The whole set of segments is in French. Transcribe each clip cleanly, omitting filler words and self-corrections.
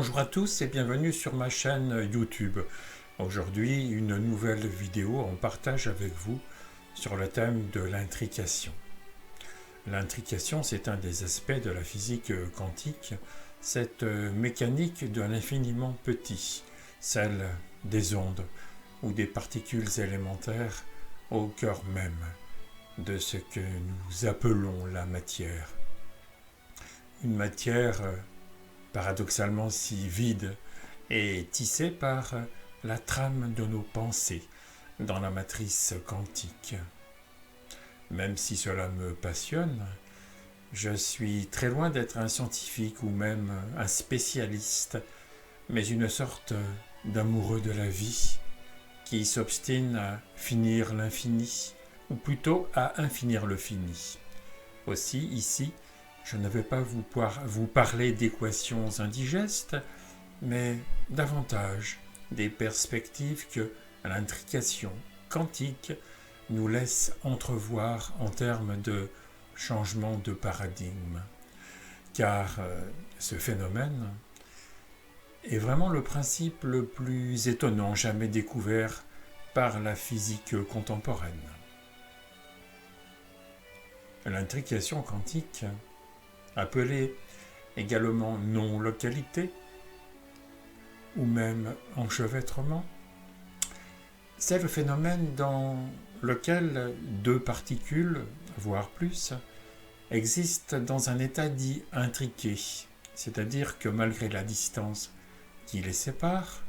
Bonjour à tous et bienvenue sur ma chaîne YouTube. Aujourd'hui, une nouvelle vidéo en partage avec vous sur le thème de l'intrication. L'intrication, c'est un des aspects de la physique quantique, cette mécanique de l'infiniment petit, celle des ondes ou des particules élémentaires au cœur même de ce que nous appelons la matière. Une matière paradoxalement si vide et tissée par la trame de nos pensées dans la matrice quantique. Même si cela me passionne, je suis très loin d'être un scientifique ou même un spécialiste, mais une sorte d'amoureux de la vie qui s'obstine à finir l'infini, ou plutôt à infinir le fini. Aussi, ici, je ne vais pas vous parler d'équations indigestes, mais davantage des perspectives que l'intrication quantique nous laisse entrevoir en termes de changement de paradigme. Car ce phénomène est vraiment le principe le plus étonnant jamais découvert par la physique contemporaine. L'intrication quantique, appelée également non-localité ou même enchevêtrement, c'est le phénomène dans lequel deux particules, voire plus, existent dans un état dit intriqué, c'est-à-dire que malgré la distance qui les sépare,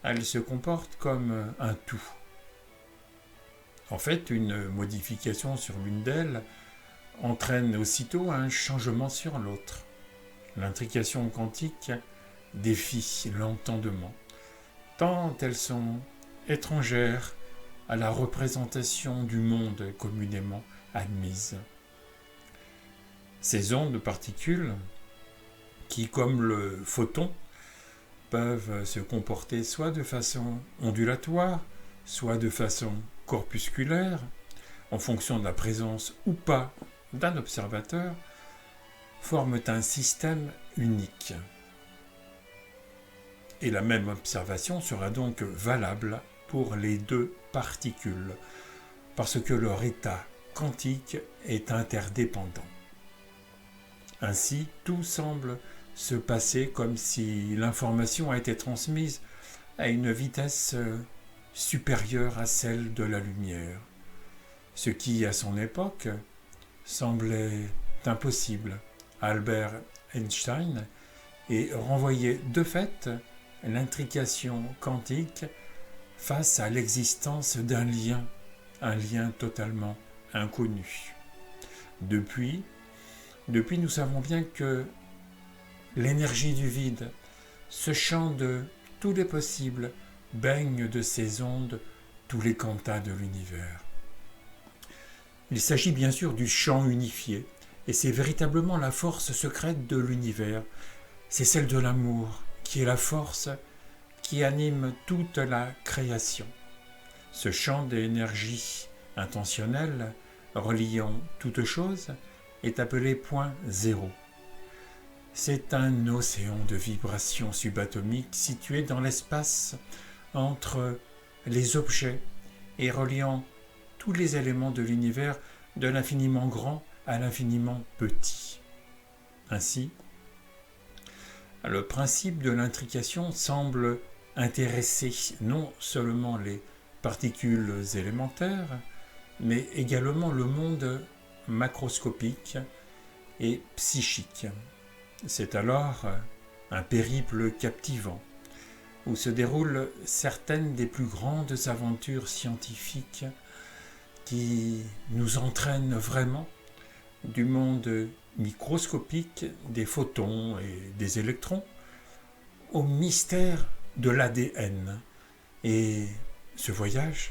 elles se comportent comme un tout. En fait, une modification sur l'une d'elles entraîne aussitôt un changement sur l'autre. L'intrication quantique défie l'entendement, tant elles sont étrangères à la représentation du monde communément admise. Ces ondes de particules, qui, comme le photon, peuvent se comporter soit de façon ondulatoire, soit de façon corpusculaire, en fonction de la présence ou pas d'un observateur, forment un système unique. Et la même observation sera donc valable pour les deux particules, parce que leur état quantique est interdépendant. Ainsi, tout semble se passer comme si l'information a été transmise à une vitesse supérieure à celle de la lumière, ce qui, à son époque, semblait impossible à Albert Einstein et renvoyait de fait l'intrication quantique face à l'existence d'un lien, un lien totalement inconnu. Depuis, nous savons bien que l'énergie du vide, ce champ de tous les possibles, baigne de ces ondes tous les quantas de l'univers. Il s'agit bien sûr du champ unifié, et c'est véritablement la force secrète de l'univers. C'est celle de l'amour, qui est la force qui anime toute la création. Ce champ d'énergie intentionnelle, reliant toute chose, est appelé point zéro. C'est un océan de vibrations subatomiques situé dans l'espace entre les objets et reliant tous les éléments de l'univers de l'infiniment grand à l'infiniment petit. Ainsi, le principe de l'intrication semble intéresser non seulement les particules élémentaires, mais également le monde macroscopique et psychique. C'est alors un périple captivant, où se déroulent certaines des plus grandes aventures scientifiques qui nous entraînent vraiment du monde microscopique des photons et des électrons au mystère de l'ADN. Et ce voyage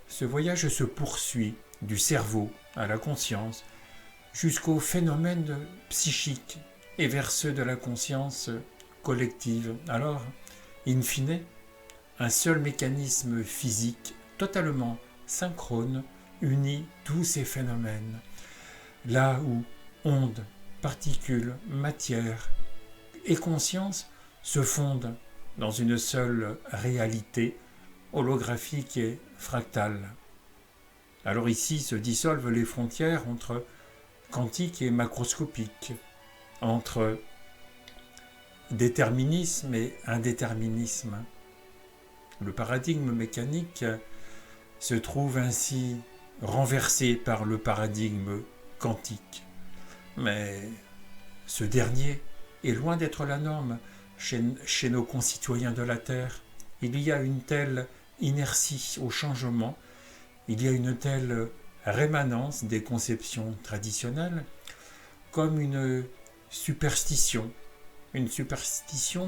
se poursuit du cerveau à la conscience jusqu'aux phénomènes psychiques et vers ceux de la conscience collective. Alors, in fine, un seul mécanisme physique totalement synchrone unit tous ces phénomènes. Là où ondes, particules, matière et conscience se fondent dans une seule réalité holographique et fractale. Alors ici se dissolvent les frontières entre quantique et macroscopique, entre déterminisme et indéterminisme. Le paradigme mécanique se trouve ainsi renversé par le paradigme quantique. Mais ce dernier est loin d'être la norme chez nos concitoyens de la Terre. Il y a une telle inertie au changement, il y a une telle rémanence des conceptions traditionnelles comme une superstition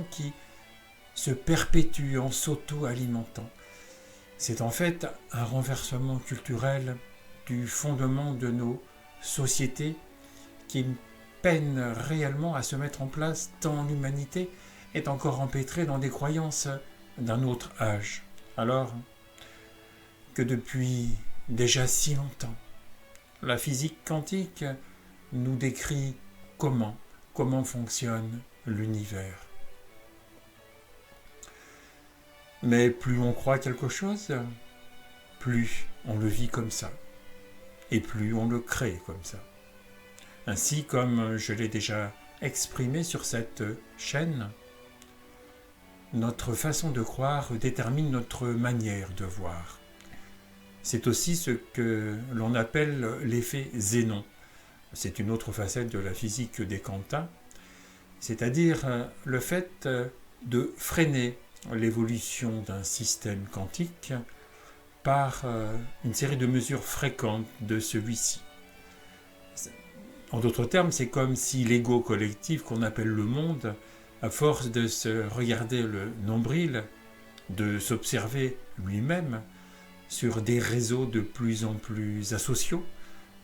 qui se perpétue en s'auto-alimentant. C'est en fait un renversement culturel du fondement de nos sociétés qui peine réellement à se mettre en place tant l'humanité est encore empêtrée dans des croyances d'un autre âge. Alors que depuis déjà si longtemps, la physique quantique nous décrit comment fonctionne l'univers. Mais plus on croit quelque chose, plus on le vit comme ça, et plus on le crée comme ça. Ainsi, comme je l'ai déjà exprimé sur cette chaîne, notre façon de croire détermine notre manière de voir. C'est aussi ce que l'on appelle l'effet Zénon. C'est une autre facette de la physique des quanta, c'est-à-dire le fait de freiner l'évolution d'un système quantique par une série de mesures fréquentes de celui-ci. En d'autres termes, c'est comme si l'ego collectif qu'on appelle le monde, à force de se regarder le nombril, de s'observer lui-même sur des réseaux de plus en plus asociaux,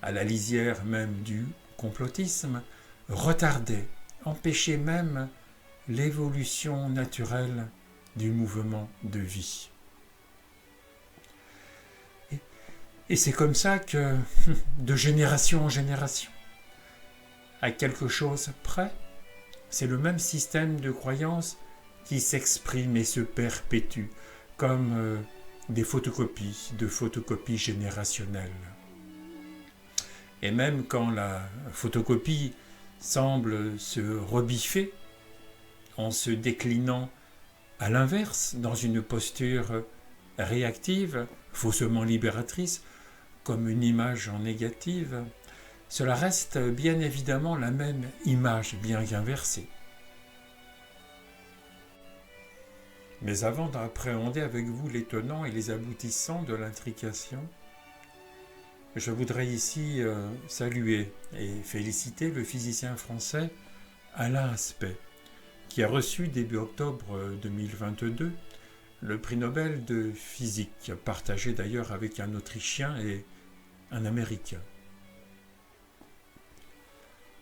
à la lisière même du complotisme, retardait, empêchait même l'évolution naturelle du mouvement de vie. Et c'est comme ça que, de génération en génération, à quelque chose près, c'est le même système de croyance qui s'exprime et se perpétue, comme des photocopies de photocopies générationnelles. Et même quand la photocopie semble se rebiffer en se déclinant à l'inverse, dans une posture réactive, faussement libératrice, comme une image en négative, cela reste bien évidemment la même image, bien qu'inversée. Mais avant d'appréhender avec vous les tenants et les aboutissants de l'intrication, je voudrais ici saluer et féliciter le physicien français Alain Aspect, qui a reçu début octobre 2022 le prix Nobel de physique, partagé d'ailleurs avec un Autrichien et un Américain.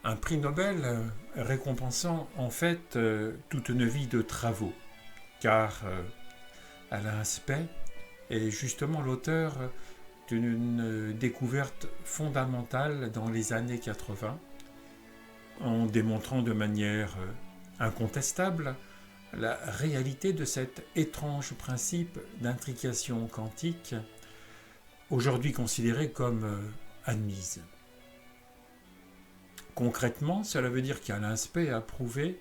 Un prix Nobel récompensant en fait toute une vie de travaux, car Alain Aspect est justement l'auteur d'une découverte fondamentale dans les années 80, en démontrant de manière incontestable la réalité de cet étrange principe d'intrication quantique, aujourd'hui considéré comme admise. Concrètement, cela veut dire qu'Alain Aspect a prouvé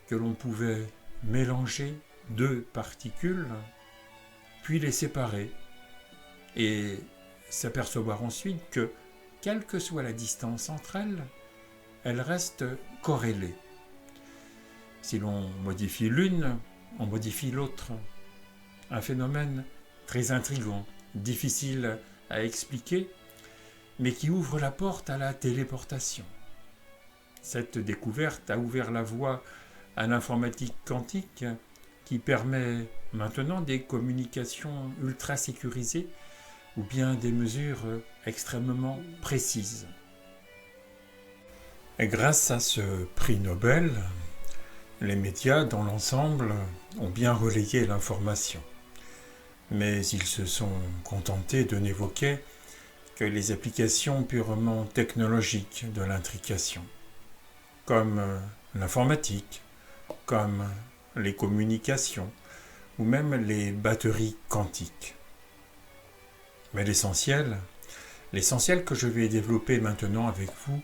que l'on pouvait mélanger deux particules, puis les séparer, et s'apercevoir ensuite que, quelle que soit la distance entre elles, elles restent corrélées. Si l'on modifie l'une, on modifie l'autre. Un phénomène très intrigant, difficile à expliquer, mais qui ouvre la porte à la téléportation. Cette découverte a ouvert la voie à l'informatique quantique qui permet maintenant des communications ultra sécurisées ou bien des mesures extrêmement précises. Et grâce à ce prix Nobel, les médias dans l'ensemble ont bien relayé l'information, mais ils se sont contentés de n'évoquer que les applications purement technologiques de l'intrication, comme l'informatique comme les communications ou même les batteries quantiques. Mais l'essentiel que je vais développer maintenant avec vous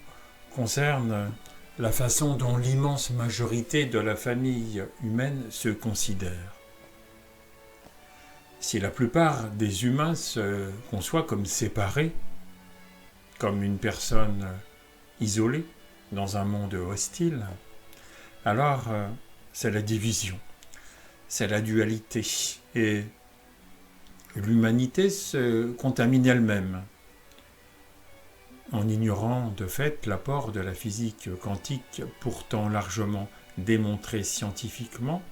concerne la façon dont l'immense majorité de la famille humaine se considère. Si la plupart des humains se conçoivent comme séparés, comme une personne isolée dans un monde hostile, alors c'est la division, c'est la dualité, et l'humanité se contamine elle-même, en ignorant de fait l'apport de la physique quantique, pourtant largement démontrée scientifiquement.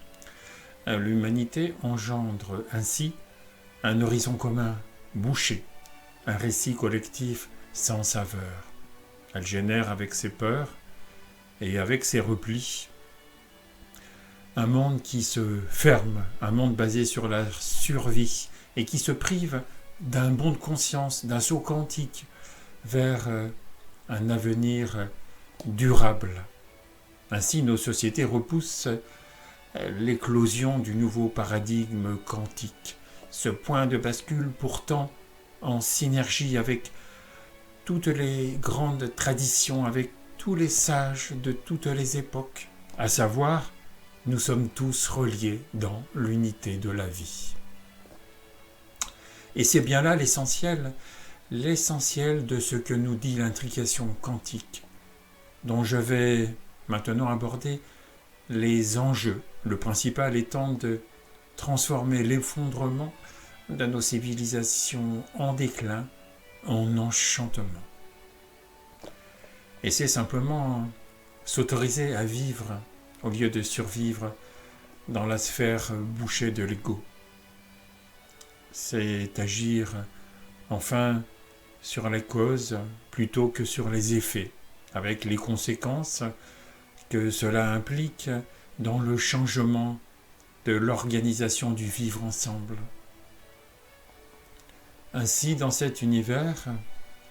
L'humanité engendre ainsi un horizon commun bouché, un récit collectif sans saveur. Elle génère avec ses peurs et avec ses replis un monde qui se ferme, un monde basé sur la survie et qui se prive d'un bond de conscience, d'un saut quantique vers un avenir durable. Ainsi, nos sociétés repoussent l'éclosion du nouveau paradigme quantique, ce point de bascule pourtant en synergie avec toutes les grandes traditions, avec tous les sages de toutes les époques, à savoir, nous sommes tous reliés dans l'unité de la vie. Et c'est bien là l'essentiel de ce que nous dit l'intrication quantique, dont je vais maintenant aborder les enjeux, le principal étant de transformer l'effondrement de nos civilisations en déclin en enchantement. Et c'est simplement s'autoriser à vivre au lieu de survivre dans la sphère bouchée de l'ego. C'est agir enfin sur les causes plutôt que sur les effets, avec les conséquences que cela implique dans le changement de l'organisation du vivre ensemble. Ainsi, dans cet univers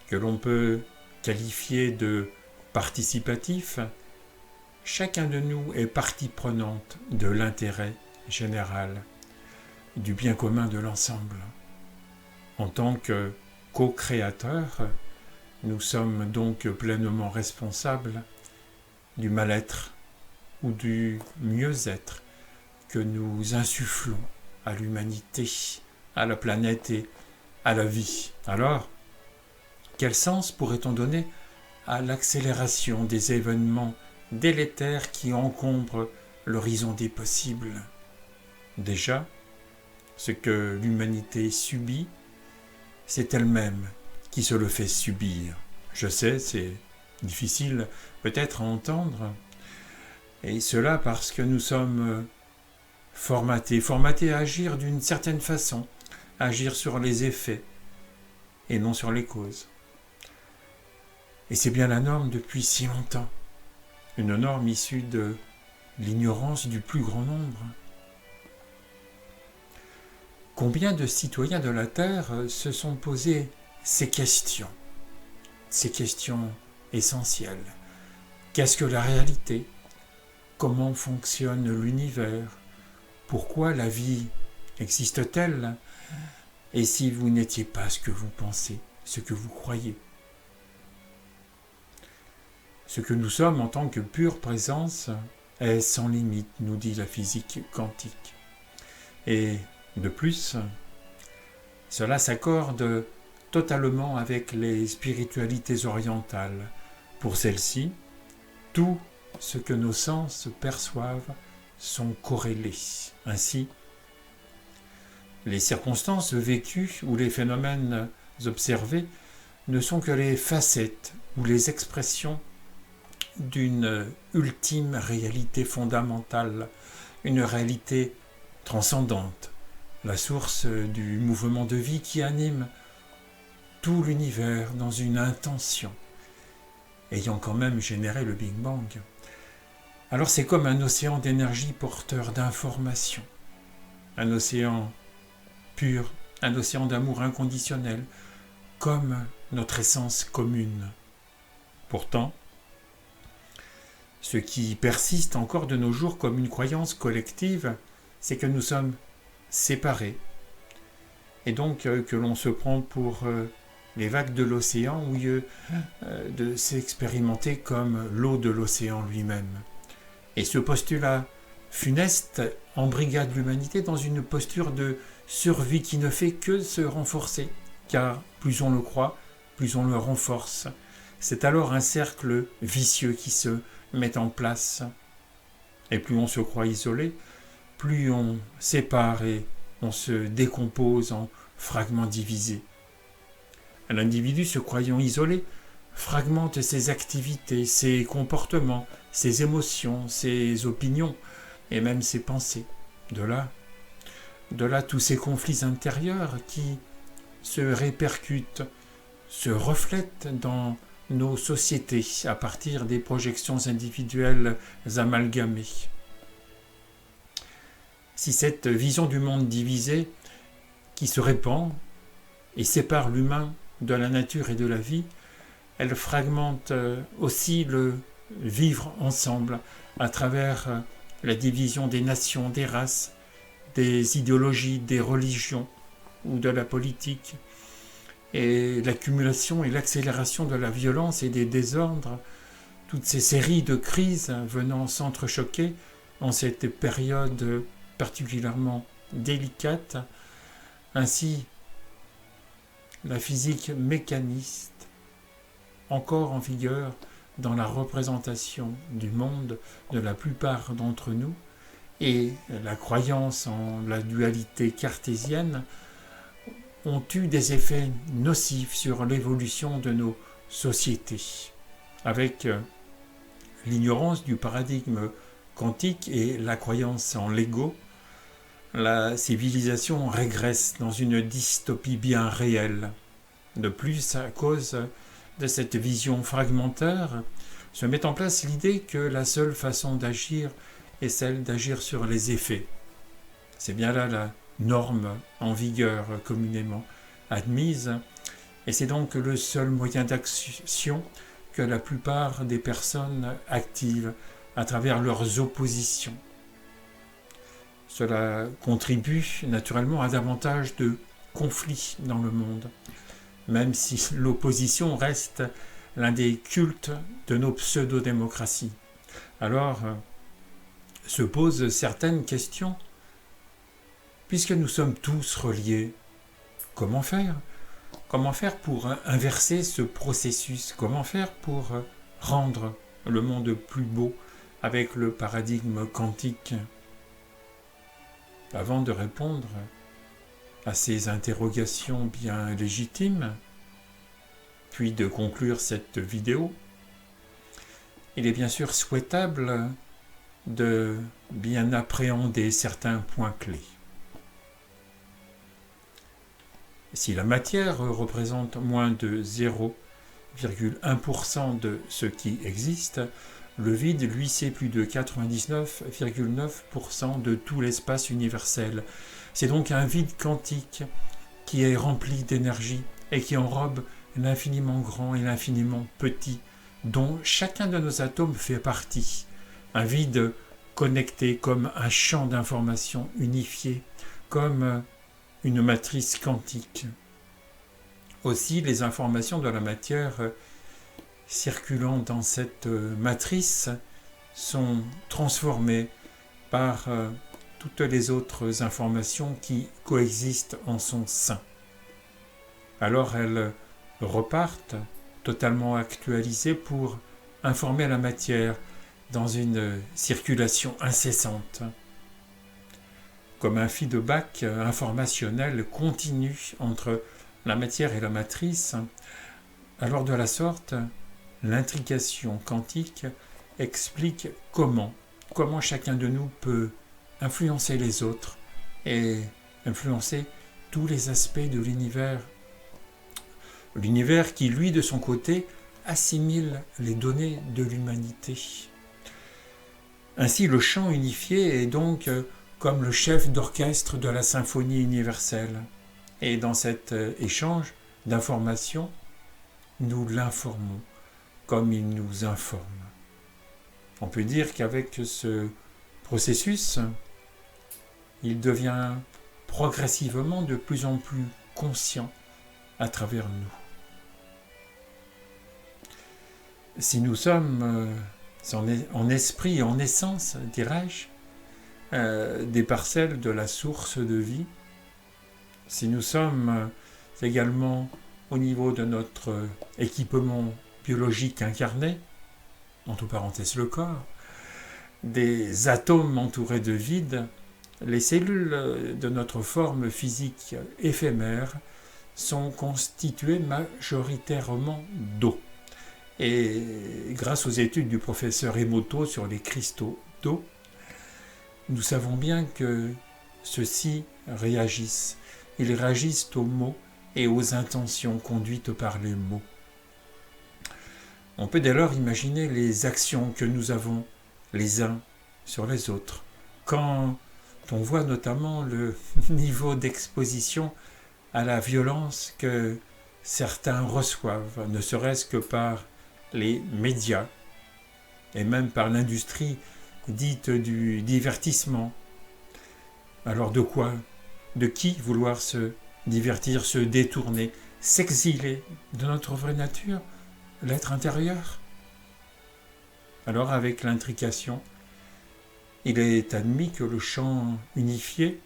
que l'on peut qualifier de participatif, chacun de nous est partie prenante de l'intérêt général, du bien commun de l'ensemble. En tant que co-créateurs, nous sommes donc pleinement responsables du mal-être ou du mieux-être que nous insufflons à l'humanité, à la planète et à la vie. Alors, quel sens pourrait-on donner à l'accélération des événements délétères qui encombrent l'horizon des possibles? Déjà, ce que l'humanité subit, c'est elle-même qui se le fait subir. Je sais, c'est difficile peut-être à entendre, et cela parce que nous sommes formatés à agir d'une certaine façon, agir sur les effets et non sur les causes. Et c'est bien la norme depuis si longtemps, une norme issue de l'ignorance du plus grand nombre. Combien de citoyens de la Terre se sont posés ces questions essentielles? Qu'est-ce que la réalité? Comment fonctionne l'univers? Pourquoi la vie existe-t-elle? Et si vous n'étiez pas ce que vous pensez, ce que vous croyez? Ce que nous sommes en tant que pure présence est sans limite, nous dit la physique quantique. Et de plus, cela s'accorde totalement avec les spiritualités orientales. Pour celles-ci, tout ce que nos sens perçoivent sont corrélés. Ainsi, les circonstances vécues ou les phénomènes observés ne sont que les facettes ou les expressions d'une ultime réalité fondamentale, une réalité transcendante, la source du mouvement de vie qui anime tout l'univers dans une intention, ayant quand même généré le Big Bang. Alors c'est comme un océan d'énergie porteur d'informations, un océan pur, un océan d'amour inconditionnel, comme notre essence commune. Pourtant, Ce qui persiste encore de nos jours comme une croyance collective, c'est que nous sommes séparés. Et donc que l'on se prend pour les vagues de l'océan au lieu de s'expérimenter comme l'eau de l'océan lui-même. Et ce postulat funeste embrigade l'humanité dans une posture de survie qui ne fait que se renforcer, car plus on le croit, plus on le renforce. C'est alors un cercle vicieux qui se met en place. Et plus on se croit isolé, plus on sépare et on se décompose en fragments divisés. Un individu se croyant isolé fragmente ses activités, ses comportements, ses émotions, ses opinions et même ses pensées. De là tous ces conflits intérieurs qui se répercutent, se reflètent dans nos sociétés à partir des projections individuelles amalgamées. Si cette vision du monde divisé qui se répand et sépare l'humain de la nature et de la vie, elle fragmente aussi le vivre ensemble à travers la division des nations, des races, des idéologies, des religions ou de la politique, et l'accumulation et l'accélération de la violence et des désordres, toutes ces séries de crises venant s'entrechoquer en cette période particulièrement délicate. Ainsi, la physique mécaniste, encore en vigueur dans la représentation du monde de la plupart d'entre nous, et la croyance en la dualité cartésienne ont eu des effets nocifs sur l'évolution de nos sociétés. Avec l'ignorance du paradigme quantique et la croyance en l'ego, la civilisation régresse dans une dystopie bien réelle. De plus, à cause de cette vision fragmentaire, se met en place l'idée que la seule façon d'agir est celle d'agir sur les effets. C'est bien là la norme en vigueur communément admise, et c'est donc le seul moyen d'action que la plupart des personnes activent à travers leurs oppositions. Cela contribue naturellement à davantage de conflits dans le monde, même si l'opposition reste l'un des cultes de nos pseudo-démocraties. Alors, se posent certaines questions. Puisque nous sommes tous reliés, comment faire ? Comment faire pour inverser ce processus ? Comment faire pour rendre le monde plus beau avec le paradigme quantique ? Avant de répondre à ces interrogations bien légitimes, puis de conclure cette vidéo, il est bien sûr souhaitable de bien appréhender certains points clés. Si la matière représente moins de 0,1% de ce qui existe, le vide, lui, c'est plus de 99,9% de tout l'espace universel. C'est donc un vide quantique qui est rempli d'énergie et qui enrobe l'infiniment grand et l'infiniment petit, dont chacun de nos atomes fait partie. Un vide connecté comme un champ d'information unifié, comme une matrice quantique. Aussi, les informations de la matière circulant dans cette matrice sont transformées par toutes les autres informations qui coexistent en son sein. Alors elles repartent totalement actualisées pour informer la matière dans une circulation incessante. Comme un feedback informationnel continu entre la matière et la matrice, alors de la sorte, l'intrication quantique explique comment chacun de nous peut influencer les autres et influencer tous les aspects de l'univers. L'univers qui, lui, de son côté, assimile les données de l'humanité. Ainsi, le champ unifié est donc comme le chef d'orchestre de la symphonie universelle. Et dans cet échange d'informations, nous l'informons comme il nous informe. On peut dire qu'avec ce processus, il devient progressivement de plus en plus conscient à travers nous. Si nous sommes en esprit et en essence, dirais-je, des parcelles de la source de vie, si nous sommes également au niveau de notre équipement biologique incarné, entre parenthèses le corps, des atomes entourés de vide, les cellules de notre forme physique éphémère sont constituées majoritairement d'eau. Et grâce aux études du professeur Emoto sur les cristaux d'eau, nous savons bien que ceux-ci réagissent. Ils réagissent aux mots et aux intentions conduites par les mots. On peut dès lors imaginer les actions que nous avons les uns sur les autres. Quand on voit notamment le niveau d'exposition à la violence que certains reçoivent, ne serait-ce que par les médias et même par l'industrie dite du divertissement. Alors de quoi? De qui vouloir se divertir, se détourner, s'exiler de notre vraie nature, l'être intérieur? Alors avec l'intrication, il est admis que le champ unifié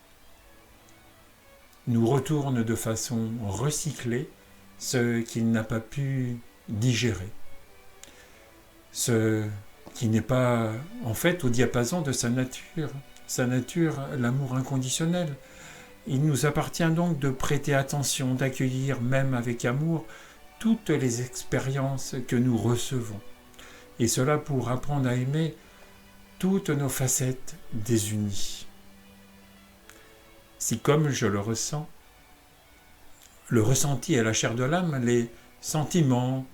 nous retourne de façon recyclée ce qu'il n'a pas pu digérer, ce qui n'est pas en fait au diapason de sa nature, l'amour inconditionnel. Il nous appartient donc de prêter attention, d'accueillir même avec amour toutes les expériences que nous recevons, et cela pour apprendre à aimer toutes nos facettes désunies. Si comme je le ressens, le ressenti est la chair de l'âme, les sentiments,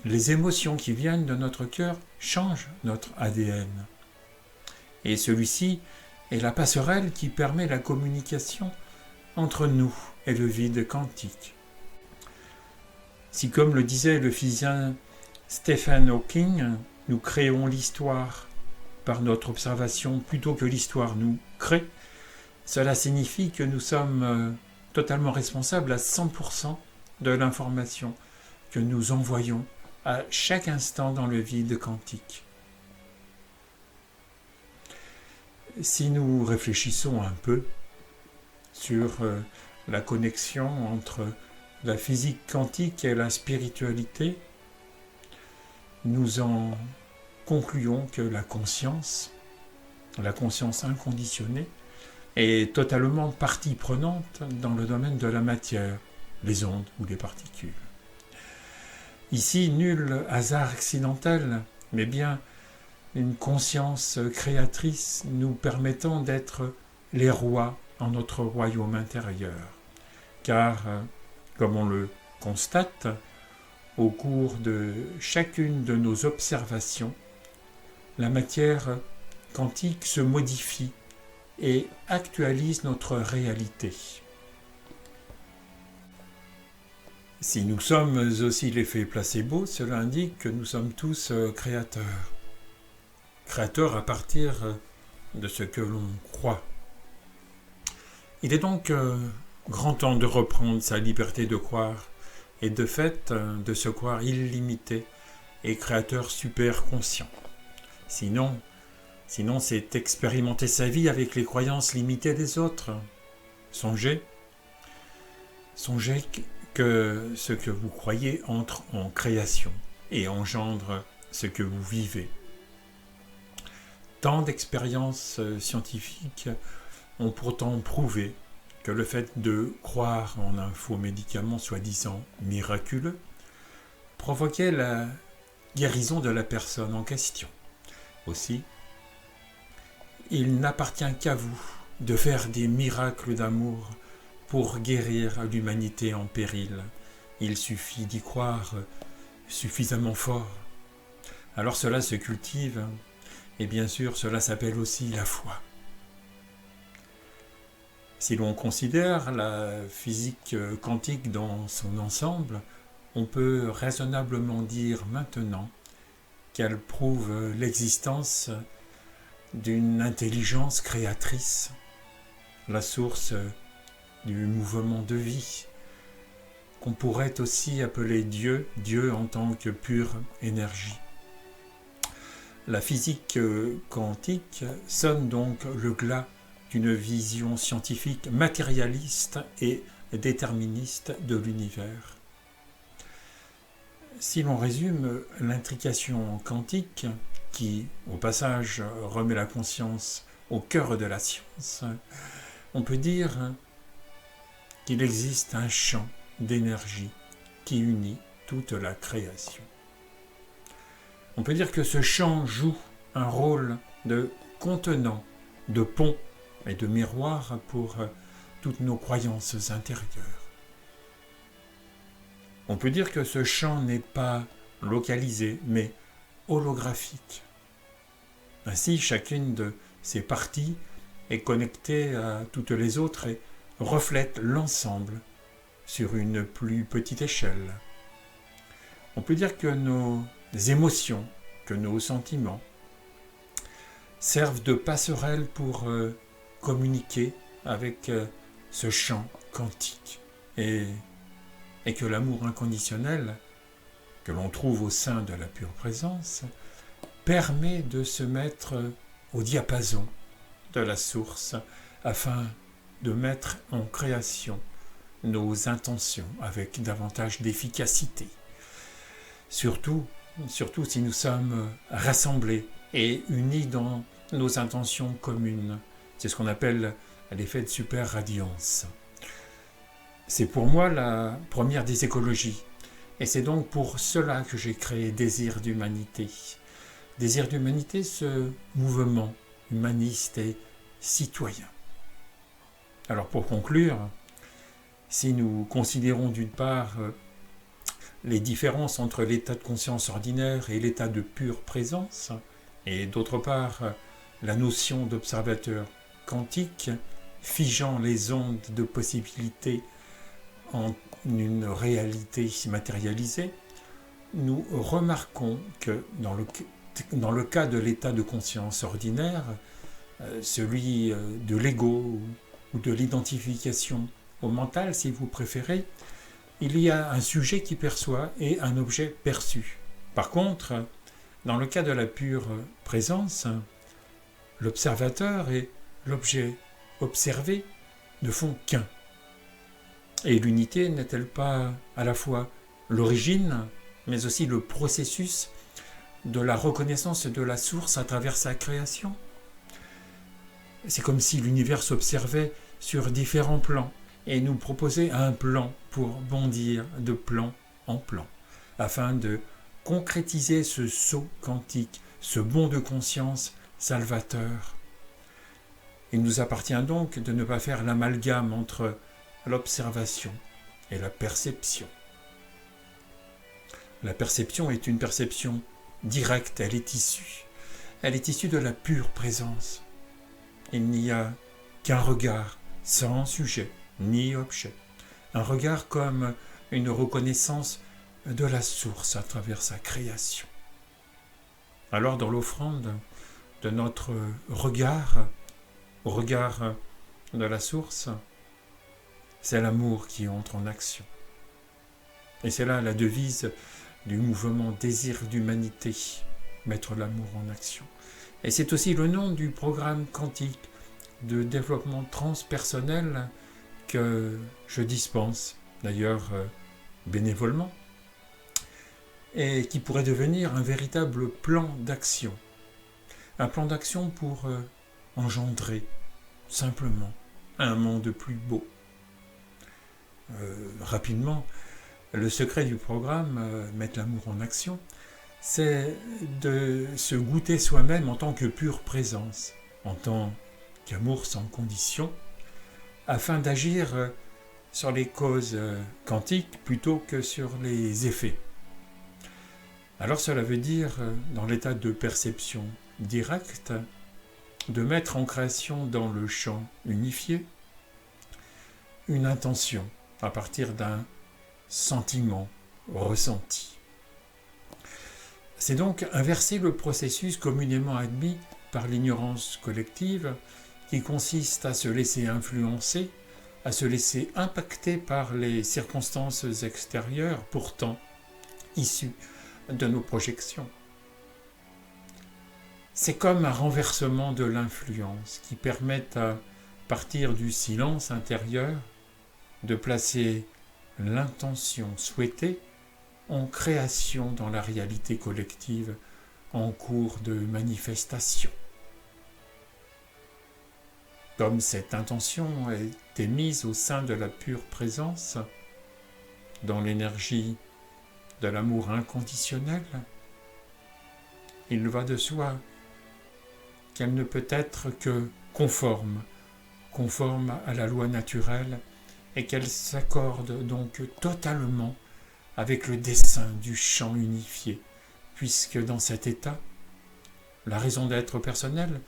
les émotions qui viennent de notre cœur changent notre ADN. Et celui-ci est la passerelle qui permet la communication entre nous et le vide quantique. Si, comme le disait le physicien Stephen Hawking, nous créons l'histoire par notre observation plutôt que l'histoire nous crée, cela signifie que nous sommes totalement responsables à 100% de l'information que nous envoyons à chaque instant dans le vide quantique. Si nous réfléchissons un peu sur la connexion entre la physique quantique et la spiritualité, nous en concluons que la conscience inconditionnée, est totalement partie prenante dans le domaine de la matière, les ondes ou les particules. Ici, nul hasard accidentel, mais bien une conscience créatrice nous permettant d'être les rois en notre royaume intérieur. Car, comme on le constate, au cours de chacune de nos observations, la matière quantique se modifie et actualise notre réalité. Si nous sommes aussi l'effet placebo, cela indique que nous sommes tous créateurs. Créateurs à partir de ce que l'on croit. Il est donc grand temps de reprendre sa liberté de croire et de fait de se croire illimité et créateur super conscient. Sinon c'est expérimenter sa vie avec les croyances limitées des autres. Songez que ce que vous croyez entre en création et engendre ce que vous vivez. Tant d'expériences scientifiques ont pourtant prouvé que le fait de croire en un faux médicament soi-disant miraculeux provoquait la guérison de la personne en question. Aussi, il n'appartient qu'à vous de faire des miracles d'amour pour guérir l'humanité en péril. Il suffit d'y croire suffisamment fort. Alors cela se cultive, et bien sûr cela s'appelle aussi la foi. Si l'on considère la physique quantique dans son ensemble, on peut raisonnablement dire maintenant qu'elle prouve l'existence d'une intelligence créatrice, la source du mouvement de vie, qu'on pourrait aussi appeler Dieu, Dieu en tant que pure énergie. La physique quantique sonne donc le glas d'une vision scientifique matérialiste et déterministe de l'univers. Si l'on résume l'intrication quantique, qui au passage remet la conscience au cœur de la science, on peut dire qu'il existe un champ d'énergie qui unit toute la création. On peut dire que ce champ joue un rôle de contenant, de pont et de miroir pour toutes nos croyances intérieures. On peut dire que ce champ n'est pas localisé, mais holographique. Ainsi, chacune de ces parties est connectée à toutes les autres et reflète l'ensemble sur une plus petite échelle. On peut dire que nos émotions, que nos sentiments servent de passerelle pour communiquer avec ce champ quantique et que l'amour inconditionnel que l'on trouve au sein de la pure présence permet de se mettre au diapason de la source afin de mettre en création nos intentions avec davantage d'efficacité. Surtout si nous sommes rassemblés et unis dans nos intentions communes. C'est ce qu'on appelle l'effet de super-radiance. C'est pour moi la première des écologies. Et c'est donc pour cela que j'ai créé Désir d'Humanité. Désir d'Humanité, ce mouvement humaniste et citoyen. Alors pour conclure, si nous considérons d'une part les différences entre l'état de conscience ordinaire et l'état de pure présence, et d'autre part la notion d'observateur quantique, figeant les ondes de possibilités en une réalité matérialisée, nous remarquons que dans le cas de l'état de conscience ordinaire, celui de l'ego ou de l'identification au mental, si vous préférez, il y a un sujet qui perçoit et un objet perçu. Par contre, dans le cas de la pure présence, l'observateur et l'objet observé ne font qu'un. Et l'unité n'est-elle pas à la fois l'origine, mais aussi le processus de la reconnaissance de la source à travers sa création ? C'est comme si l'univers s'observait sur différents plans et nous proposait un plan pour bondir de plan en plan, afin de concrétiser ce saut quantique, ce bond de conscience salvateur. Il nous appartient donc de ne pas faire l'amalgame entre l'observation et la perception. La perception est une perception directe, elle est issue. Elle est issue de la pure présence. Il n'y a qu'un regard sans sujet ni objet. Un regard comme une reconnaissance de la source à travers sa création. Alors dans l'offrande de notre regard, au regard de la source, c'est l'amour qui entre en action. Et c'est là la devise du mouvement Désir d'Humanité, mettre l'amour en action. Et c'est aussi le nom du programme quantique de développement transpersonnel que je dispense, d'ailleurs bénévolement, et qui pourrait devenir un véritable plan d'action. Un plan d'action pour engendrer simplement un monde plus beau. Rapidement, le secret du programme, mettre l'amour en action, c'est de se goûter soi-même en tant que pure présence, en tant qu'amour sans condition, afin d'agir sur les causes quantiques plutôt que sur les effets. Alors cela veut dire, dans l'état de perception directe, de mettre en création dans le champ unifié une intention à partir d'un sentiment ressenti. C'est donc inverser le processus communément admis par l'ignorance collective qui consiste à se laisser influencer, à se laisser impacter par les circonstances extérieures, pourtant issues de nos projections. C'est comme un renversement de l'influence qui permet à partir du silence intérieur de placer l'intention souhaitée en création dans la réalité collective en cours de manifestation. Comme cette intention est émise au sein de la pure présence, dans l'énergie de l'amour inconditionnel, il va de soi qu'elle ne peut être que conforme à la loi naturelle et qu'elle s'accorde donc totalement avec le dessein du champ unifié, puisque dans cet état, la raison d'être personnelle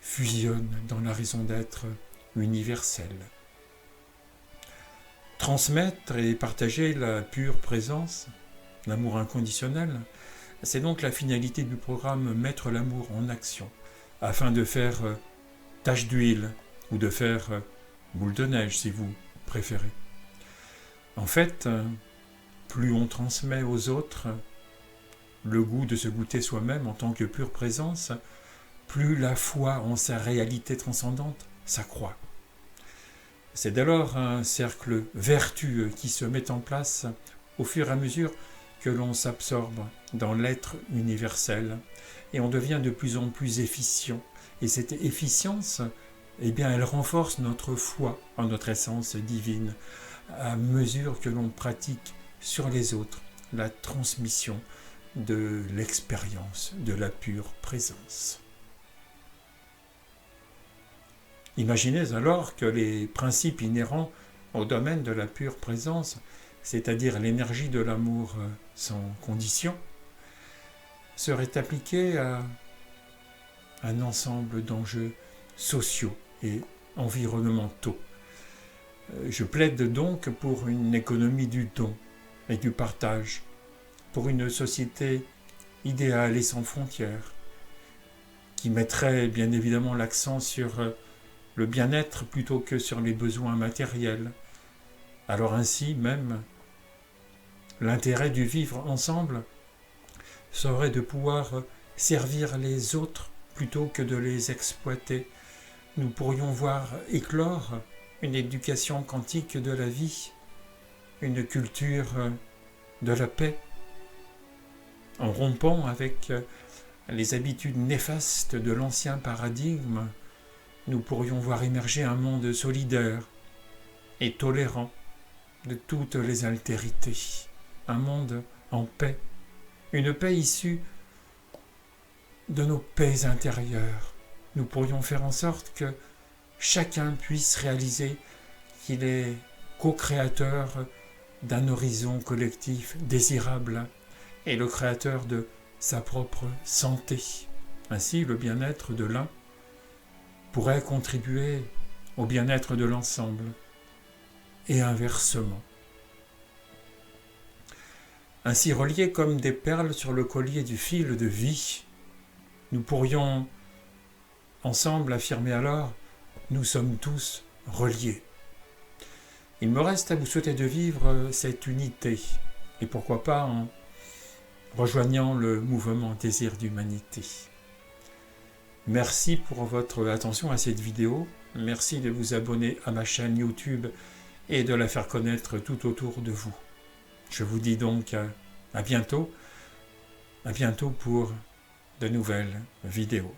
fusionne dans la raison d'être universelle. Transmettre et partager la pure présence, l'amour inconditionnel, c'est donc la finalité du programme Mettre l'amour en action, afin de faire tache d'huile ou de faire boule de neige si vous préférez. En fait, plus on transmet aux autres le goût de se goûter soi-même en tant que pure présence, plus la foi en sa réalité transcendante s'accroît. C'est dès lors un cercle vertueux qui se met en place au fur et à mesure que l'on s'absorbe dans l'être universel et on devient de plus en plus efficient. Et cette efficience, elle renforce notre foi en notre essence divine à mesure que l'on pratique sur les autres la transmission de l'expérience de la pure présence. Imaginez alors que les principes inhérents au domaine de la pure présence, c'est-à-dire l'énergie de l'amour sans condition, seraient appliqués à un ensemble d'enjeux sociaux et environnementaux. Je plaide donc pour une économie du don et du partage, pour une société idéale et sans frontières, qui mettrait bien évidemment l'accent sur le bien-être plutôt que sur les besoins matériels. Alors ainsi même, l'intérêt du vivre ensemble serait de pouvoir servir les autres plutôt que de les exploiter. Nous pourrions voir éclore une éducation quantique de la vie, une culture de la paix, en rompant avec les habitudes néfastes de l'ancien paradigme. Nous pourrions voir émerger un monde solidaire et tolérant de toutes les altérités, un monde en paix, une paix issue de nos paix intérieures. Nous pourrions faire en sorte que chacun puisse réaliser qu'il est co-créateur d'un horizon collectif désirable et le créateur de sa propre santé. Ainsi, le bien-être de l'un pourrait contribuer au bien-être de l'ensemble et inversement. Ainsi reliés comme des perles sur le collier du fil de vie, nous pourrions ensemble affirmer alors « nous sommes tous reliés ». Il me reste à vous souhaiter de vivre cette unité, et pourquoi pas en rejoignant le mouvement Désir d'Humanité. Merci pour votre attention à cette vidéo, merci de vous abonner à ma chaîne YouTube et de la faire connaître tout autour de vous. Je vous dis donc à bientôt pour de nouvelles vidéos.